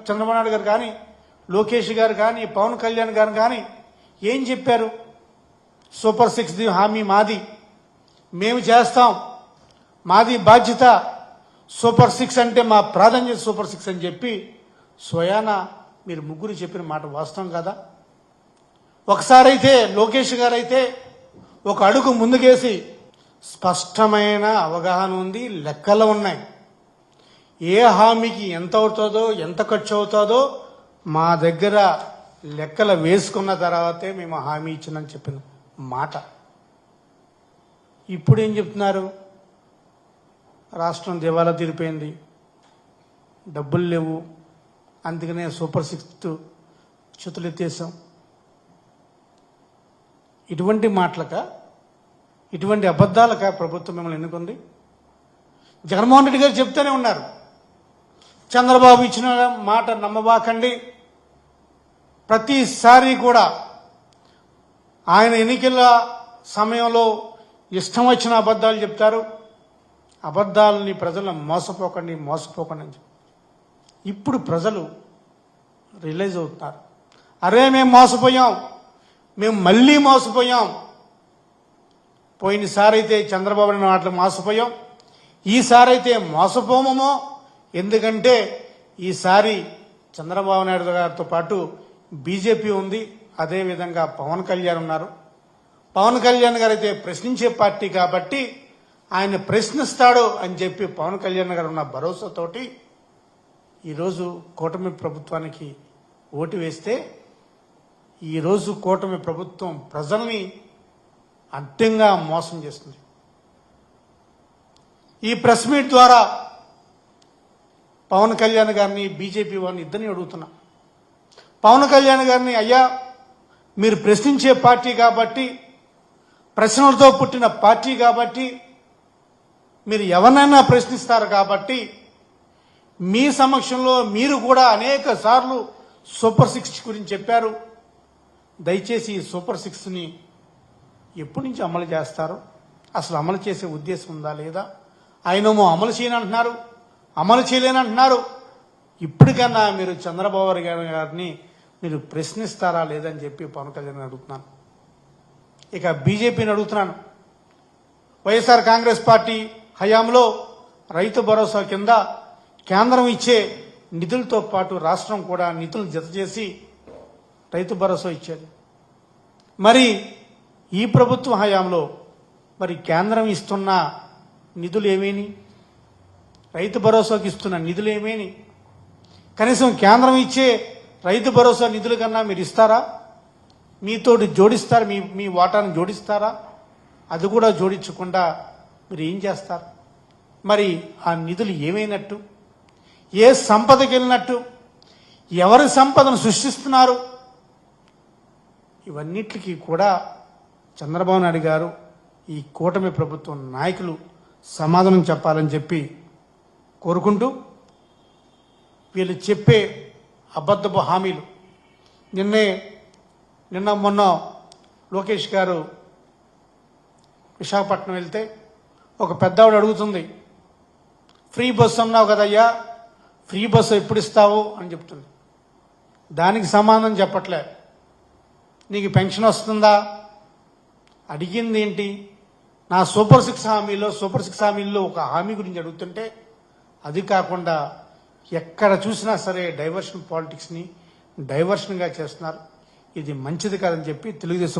చంద్రబాబు నాయుడు గారు కానీ, లోకేష్ గారు కానీ, పవన్ కళ్యాణ్ గారు కానీ ఏం చెప్పారు? సూపర్ 6 హామీ మాది, మేము చేస్తాం, మాది బాధ్యత, సూపర్ 6 అంటే మా ప్రాధాన్యత సూపర్ 6 అని చెప్పి స్వయాన మీరు ముగ్గురు చెప్పిన మాట వాస్తవం కదా? ఒకసారైతే లోకేష్ గారు అయితే ఒక అడుగు ముందుకేసి స్పష్టమైన అవగాహన ఉంది, లెక్కలు ఉన్నాయి. ఏ హామీకి ఎంత అవుతుందో, ఎంత ఖర్చు అవుతుందో మా దగ్గర లెక్కలు వేసుకున్న తర్వాతే మేము హామీ ఇచ్చిందని చెప్పిన మాట. ఇప్పుడు ఏం చెప్తున్నారు? రాష్ట్రం దివాలా తీరిపోయింది, డబ్బులు లేవు, అందుకనే సూపర్ 6 చేతులెత్తేసాం. ఇటువంటి మాటలక, ఇటువంటి అబద్ధాలక ప్రభుత్వం మిమ్మల్ని ఎన్నుకుంది? జగన్మోహన్ రెడ్డి గారు చెప్తూనే ఉన్నారు, చంద్రబాబు ఇచ్చిన మాట నమ్మబాకండి. ప్రతిసారి కూడా ఆయన ఎన్నికల సమయంలో ఇష్టం వచ్చిన అబద్ధాలు చెప్తారు. అబద్ధాలని ప్రజలను మోసపోకండి అని చెప్పి ఇప్పుడు ప్రజలు రియలైజ్ అవుతున్నారు. అరే మేము మోసపోయాం, మేము మళ్ళీ మోసపోయాం. పోయినసారి అయితే చంద్రబాబు నాయుడు మాటలు మోసపోయాం, ఈసారి అయితే మోసపోమో. ఎందుకంటే ఈసారి చంద్రబాబు నాయుడు గారితో పాటు బీజేపీ ఉంది, అదేవిధంగా పవన్ కళ్యాణ్ ఉన్నారు. పవన్ కళ్యాణ్ గారు అయితే ప్రశ్నించే పార్టీ కాబట్టి ఆయన ప్రశ్నిస్తాడు అని చెప్పి పవన్ కళ్యాణ్ గారు ఉన్న భరోసాతోటి ఈరోజు కూటమి ప్రభుత్వానికి ఓటు వేస్తే, ఈరోజు కూటమి ప్రభుత్వం ప్రజల్ని అడ్డంగా మోసం చేస్తుంది. ఈ ప్రెస్ మీట్ ద్వారా పవన్ కళ్యాణ్ గారిని, బీజేపీ వారిని ఇద్దరిని అడుగుతున్నా. పవన్ కళ్యాణ్ గారిని, అయ్యా మీరు ప్రశ్నించే పార్టీ కాబట్టి, ప్రశ్నలతో పుట్టిన పార్టీ కాబట్టి, మీరు ఎవరినైనా ప్రశ్నిస్తారు కాబట్టి, మీ సమక్షంలో మీరు కూడా అనేక సార్లు సూపర్ 6 గురించి చెప్పారు. దయచేసి ఈ సూపర్ 6ని ఎప్పటి నుంచి అమలు చేస్తారు? అసలు అమలు చేసే ఉద్దేశం ఉందా లేదా? ఆయనేమో అమలు చేయనంటున్నారు, అమలు చేయలేనంటున్నారు. ఇప్పటికన్నా మీరు చంద్రబాబు గారిని మీరు ప్రశ్నిస్తారా లేదని చెప్పి పవన్ కళ్యాణ్ అడుగుతున్నాను. ఇక బీజేపీని అడుగుతున్నాను. వైఎస్ఆర్ కాంగ్రెస్ పార్టీ హయాంలో రైతు భరోసా కింద కేంద్రం ఇచ్చే నిధులతో పాటు రాష్ట్రం కూడా నిధులు జత చేసి రైతు భరోసా ఇచ్చేది. మరి ఈ ప్రభుత్వ హయాంలో మరి కేంద్రం ఇస్తున్న నిధులు ఏమేని? రైతు భరోసాకి ఇస్తున్న నిధులు ఏమేని? కనీసం కేంద్రం ఇచ్చే రైతు భరోసా నిధుల కన్నా మీరు ఇస్తారా? మీతోటి జోడిస్తారు, మీ వాటాను జోడిస్తారా? అది కూడా జోడించకుండా మీరు ఏం చేస్తారు? మరి ఆ నిధులు ఏమైనట్టు? ఏ సంపదకి వెళ్ళినట్టు? ఎవరి సంపదను సృష్టిస్తున్నారు? ఇవన్నిటికీ కూడా చంద్రబాబు నాయుడు గారు, ఈ కూటమి ప్రభుత్వం నాయకులు సమాధానం చెప్పాలని చెప్పి కోరుకుంటూ, వీళ్ళు చెప్పే అబద్ధపు హామీలు, నిన్న మొన్న లోకేష్ గారు విశాఖపట్నం వెళ్తే ఒక పెద్దవాడు అడుగుతుంది, ఫ్రీ బస్సు అన్నావు కదయ్యా, ఫ్రీ బస్సు ఎప్పుడు ఇస్తావు అని చెప్తుంది. దానికి సమాధానం చెప్పట్లే. నీకు పెన్షన్ వస్తుందా? అడిగింది ఏంటి? నా సూపర్ 6 హామీల్లో ఒక హామీ గురించి అడుగుతుంటే, అది కాకుండా ఎక్కడ చూసినా సరే డైవర్షన్ పాలిటిక్స్ని డైవర్షన్గా చేస్తున్నారు. ఇది మంచిది కాదని చెప్పి తెలుగుదేశం